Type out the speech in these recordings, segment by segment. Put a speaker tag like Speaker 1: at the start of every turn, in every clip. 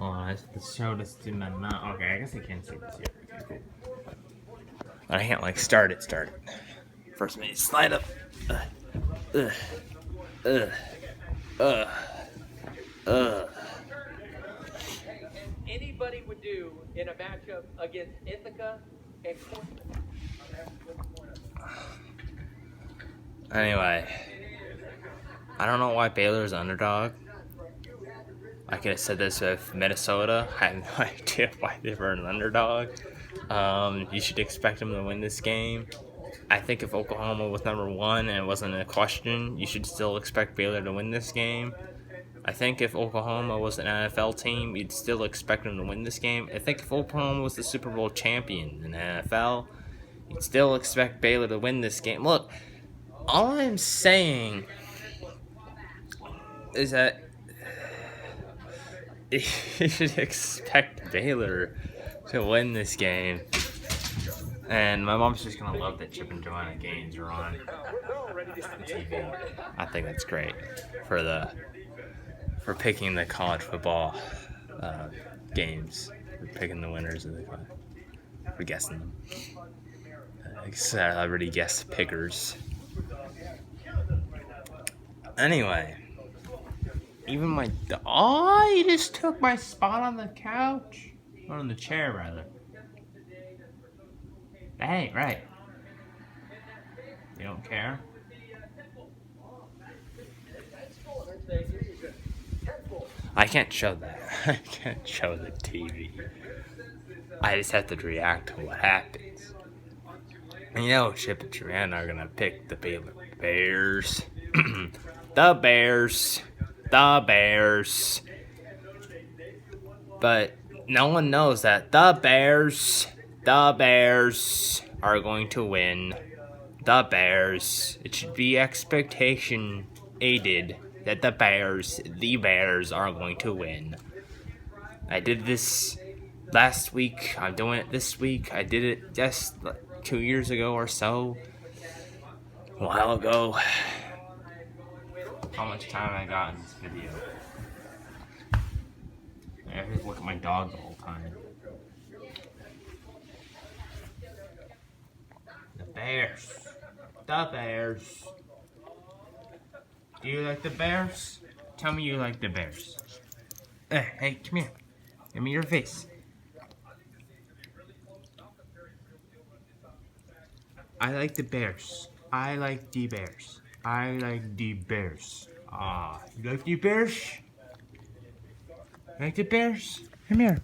Speaker 1: on, let's show this to my mom. Okay, I guess I can see this here. Okay, cool. I can't like start it. First minute, slide up.
Speaker 2: Anybody would do in a matchup against Ithaca and
Speaker 1: Anyway, I don't know why Baylor's underdog. I could have said this with Minnesota. I have no idea why they were an underdog. You should expect them to win this game. I think if Oklahoma was number one and it wasn't a question, you should still expect Baylor to win this game. I think if Oklahoma was an NFL team, you'd still expect them to win this game. I think if Oklahoma was the Super Bowl champion in the NFL, you'd still expect Baylor to win this game. Look, all I'm saying is that you should expect Baylor to win this game. And my mom's just gonna love that Chip and Joanna games are on TV. I think that's great for picking the college football games, for picking the winners of for guessing them. Celebrity guest pickers. Anyway, even my he just took my spot on the couch, or on the chair rather. That ain't right. You don't care? I can't show that. I can't show the TV. I just have to react to what happens. And you know, Chip and Joanna are gonna pick the Baylor Bears. The Bears. The Bears. But no one knows that the Bears are going to win. The Bears. It should be expectation aided that the Bears are going to win. I did this last week. I'm doing it this week. I did it just 2 years ago or so. A while ago. How much time I got in this video? I have to look at my dog the whole time. The Bears. The Bears. Do you like the Bears? Tell me you like the Bears. Hey, come here. Give me your face. I like the Bears. I like the Bears. I like the Bears. You like the Bears? You like the Bears? Come here.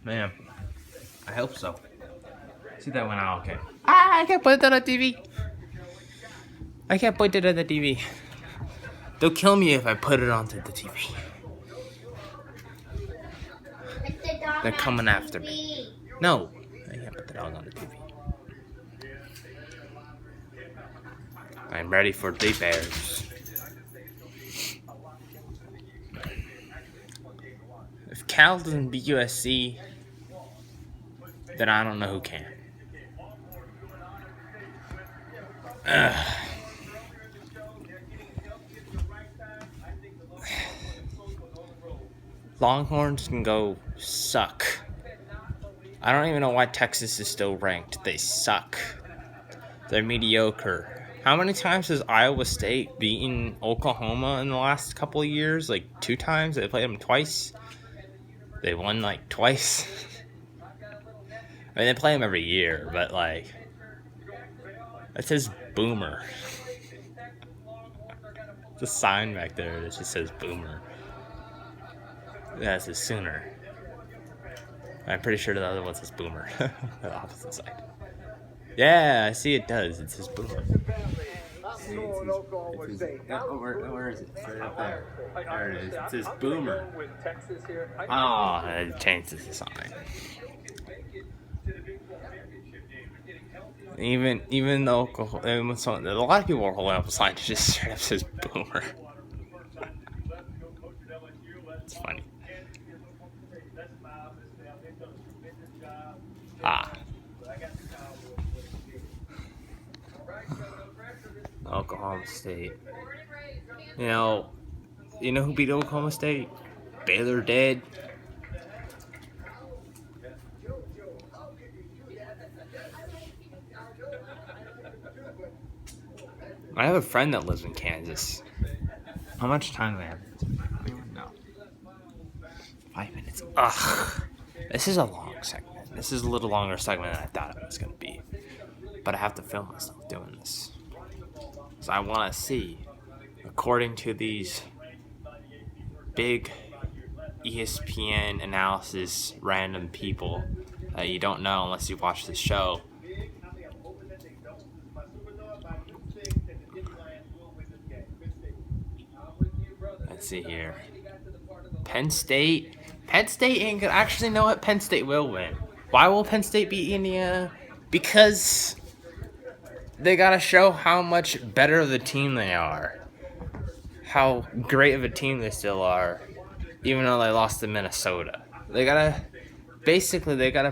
Speaker 1: Man. I hope so. See, that went out okay. I can't put it on the TV. I can't put it on the TV. They'll kill me if I put it onto the TV. They're coming after me. No, I can't put the dog on the TV. I'm ready for the Bears. If Cal doesn't beat USC, then I don't know who can. Longhorns can go suck. I don't even know why Texas is still ranked. They suck. They're mediocre. How many times has Iowa State beaten Oklahoma in the last couple of years? Like 2 times? They played them twice. They won like twice. I mean, they play them every year, but like, that says Boomer. There's a sign back there that just says Boomer. That's a Sooner. I'm pretty sure the other one says Boomer. The opposite side. Yeah, I see it does. It says Boomer. Where is it? It's right up there. There it is. It says Boomer. Oh, it changes the sign. Even though a lot of people are holding up a sign that just straight up says Boomer. It's funny. Oklahoma State. You know, You know who beat Oklahoma State? Baylor did. I have a friend that lives in Kansas. How much time do we have? No. 5 minutes. Ugh. This is a long segment. This is a little longer segment than I thought it was going to be. But I have to film myself doing this. So I want to see, according to these big ESPN analysis random people that you don't know unless you watch the show. Let's see here. Penn State ain't gonna actually know what. Penn State will win. Why will Penn State beat Indiana? Because they gotta show how much better of a team they are. How great of a team they still are. Even though they lost to Minnesota. They gotta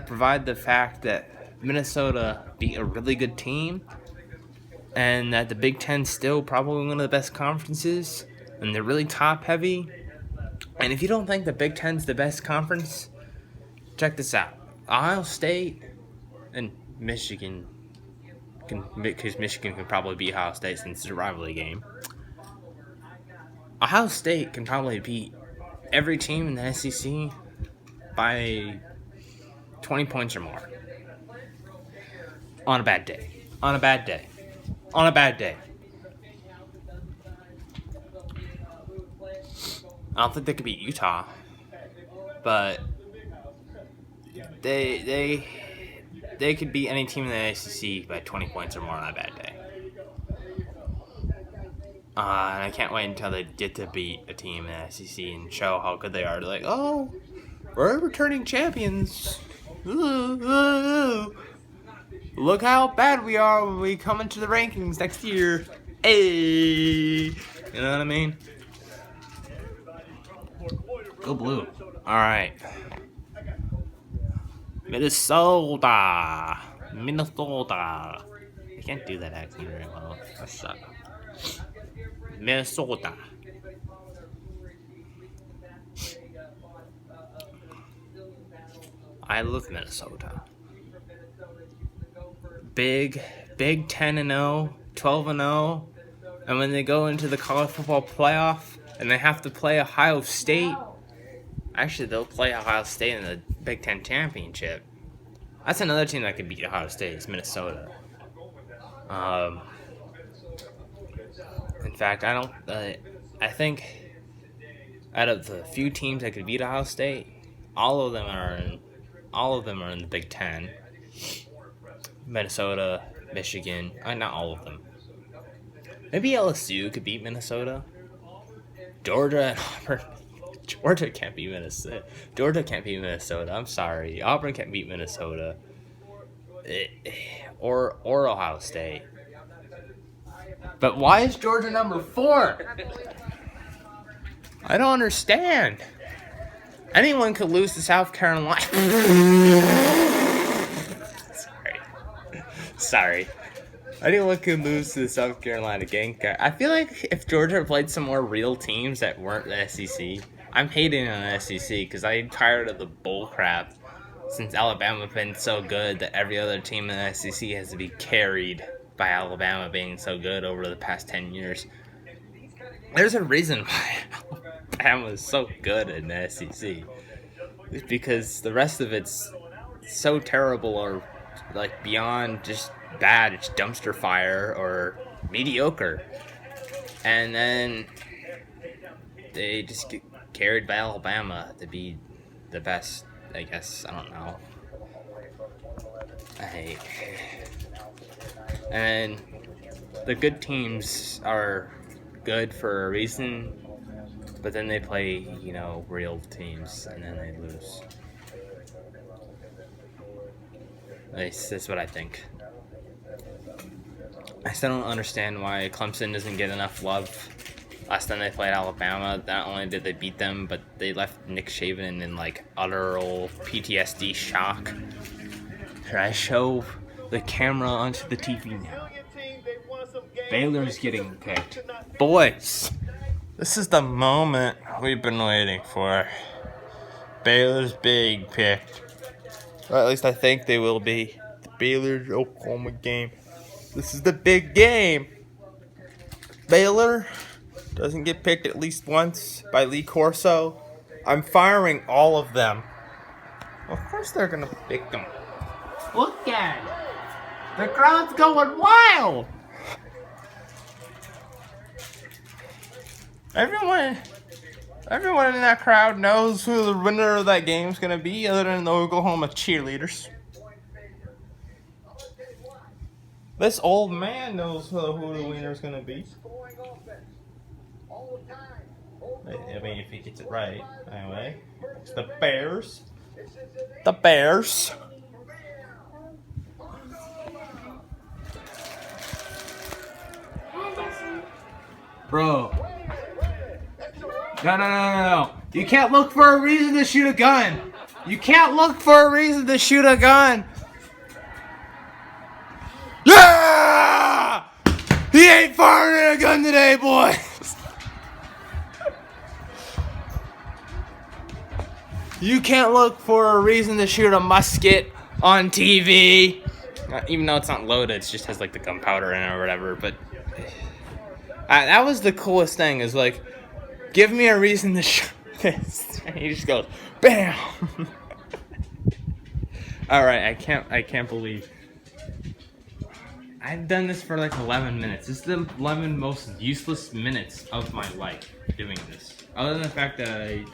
Speaker 1: provide the fact that Minnesota beat a really good team. And that the Big Ten's still probably one of the best conferences. And they're really top heavy. And if you don't think the Big Ten's the best conference, check this out. Ohio State and Michigan, because Michigan can probably beat Ohio State since it's a rivalry game. Ohio State can probably beat every team in the SEC by 20 points or more. On a bad day. On a bad day. On a bad day. I don't think they could beat Utah, but they could beat any team in the ACC by 20 points or more on a bad day. And I can't wait until they get to beat a team in the SEC and show how good they are. They're like, oh, we're returning champions. Ooh. Look how bad we are when we come into the rankings next year. Hey, you know what I mean? Go blue. Alright. Minnesota. I can't do that accent very well. That sucks. Minnesota. I love Minnesota. Big 10-0, 12-0. And when they go into the college football playoff and they have to play Ohio State, actually, they'll play Ohio State in the Big Ten Championship. That's another team that could beat Ohio State. Is Minnesota. In fact, I think out of the few teams that could beat Ohio State, all of them are in the Big Ten. Minnesota, Michigan, not all of them. Maybe LSU could beat Minnesota. Georgia and Auburn. Georgia can't beat Minnesota. I'm sorry. Auburn can't beat Minnesota. Or Ohio State. But why is Georgia number 4? I don't understand. Anyone could lose to South Carolina. Sorry. Anyone could lose to the South Carolina Gamecocks. I feel like if Georgia played some more real teams that weren't the SEC, I'm hating on the SEC because I'm tired of the bull crap since Alabama's been so good that every other team in the SEC has to be carried by Alabama being so good over the past 10 years. There's a reason why Alabama is so good in the SEC. It's because the rest of it's so terrible or like beyond just bad. It's dumpster fire or mediocre. And then they just get carried by Alabama to be the best, I guess. I don't know. And the good teams are good for a reason, but then they play, real teams, and then they lose. That's what I think. I still don't understand why Clemson doesn't get enough love. Last time they played Alabama, not only did they beat them, but they left Nick Saban in utter PTSD shock. Should I show the camera onto the TV now? Baylor's getting picked. Boys, This is the moment we've been waiting for. Baylor's big pick. Or at least I think they will be. The Baylor-Oklahoma game. This is the big game. Baylor doesn't get picked at least once by Lee Corso. I'm firing all of them. Well, of course they're going to pick them. Look at it. The crowd's going wild. Everyone in that crowd knows who the winner of that game is going to be, other than the Oklahoma cheerleaders. This old man knows who the winner is going to be. I mean, if he gets it right. Anyway, it's the Bears. The Bears.
Speaker 3: Bro. No. You can't look for a reason to shoot a gun. You can't look for a reason to shoot a gun.
Speaker 1: Yeah! He ain't firing a gun today, boys. You can't look for a reason to shoot a musket on TV. Even though it's not loaded, it just has like the gunpowder in it or whatever. But that was the coolest thing. Is like, give me a reason to shoot this. And he just goes, bam. All right, I can't believe I've done this for like 11 minutes. This is the 11 most useless minutes of my life doing this. Other than the fact that I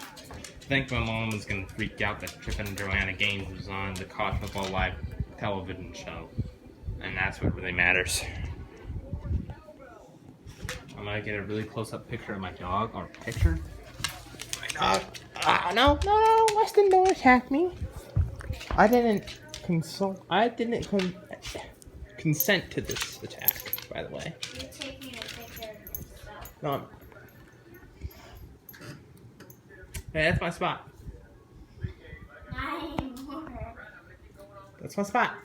Speaker 1: think my mom was gonna freak out that Chip and Joanna Gaines was on the College Football Live television show, and that's what really matters. I'm gonna get a really close-up picture of my dog, or picture. My dog. No, Weston, don't attack me. I didn't consent to this attack, by the way.
Speaker 4: You're taking a picture of yourself.
Speaker 1: No. Hey, that's my spot.
Speaker 4: Not anymore.
Speaker 1: That's my spot.